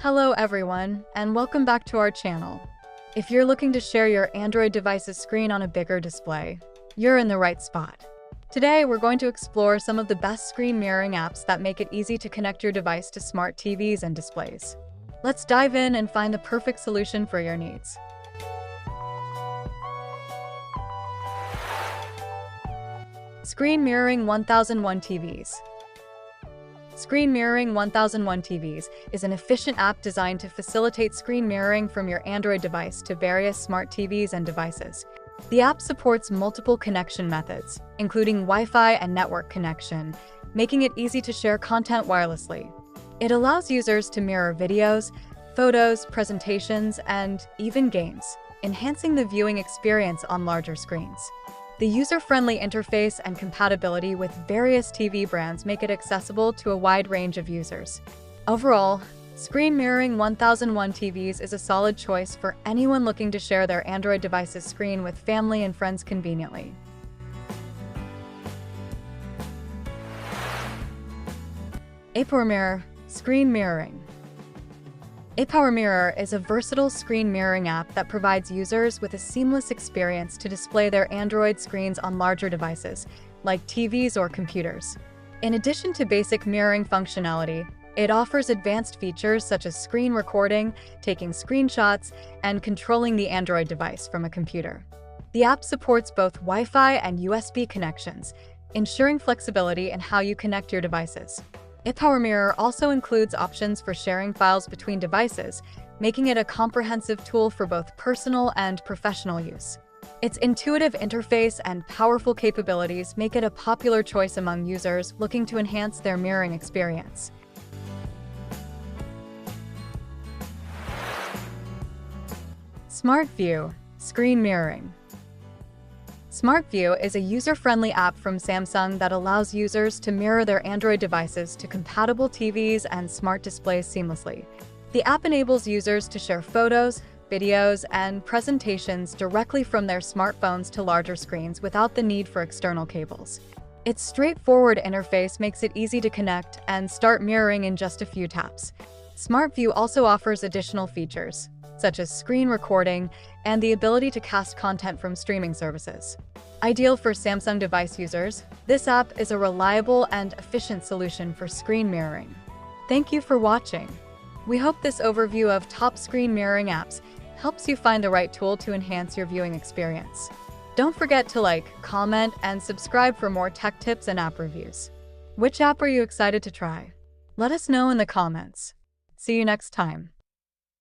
Hello everyone, and welcome back to our channel. If you're looking to share your Android device's screen on a bigger display, you're in the right spot. Today, we're going to explore some of the best screen mirroring apps that make it easy to connect your device to smart TVs and displays. Let's dive in and find the perfect solution for your needs. Screen Mirroring 1001 TVs. Screen Mirroring 1001 TVs is an efficient app designed to facilitate screen mirroring from your Android device to various smart TVs and devices. The app supports multiple connection methods, including Wi-Fi and network connection, making it easy to share content wirelessly. It allows users to mirror videos, photos, presentations, and even games, enhancing the viewing experience on larger screens. The user-friendly interface and compatibility with various TV brands make it accessible to a wide range of users. Overall, Screen Mirroring 1001 TVs is a solid choice for anyone looking to share their Android device's screen with family and friends conveniently. ApowerMirror Screen Mirroring. ApowerMirror is a versatile screen mirroring app that provides users with a seamless experience to display their Android screens on larger devices, like TVs or computers. In addition to basic mirroring functionality, it offers advanced features such as screen recording, taking screenshots, and controlling the Android device from a computer. The app supports both Wi-Fi and USB connections, ensuring flexibility in how you connect your devices. ApowerMirror also includes options for sharing files between devices, making it a comprehensive tool for both personal and professional use. Its intuitive interface and powerful capabilities make it a popular choice among users looking to enhance their mirroring experience. Smart View Screen Mirroring. Smart View is a user-friendly app from Samsung that allows users to mirror their Android devices to compatible TVs and smart displays seamlessly. The app enables users to share photos, videos, and presentations directly from their smartphones to larger screens without the need for external cables. Its straightforward interface makes it easy to connect and start mirroring in just a few taps. Smart View also offers additional features, such as screen recording and the ability to cast content from streaming services. Ideal for Samsung device users, this app is a reliable and efficient solution for screen mirroring. Thank you for watching. We hope this overview of top screen mirroring apps helps you find the right tool to enhance your viewing experience. Don't forget to like, comment, and subscribe for more tech tips and app reviews. Which app are you excited to try? Let us know in the comments. See you next time.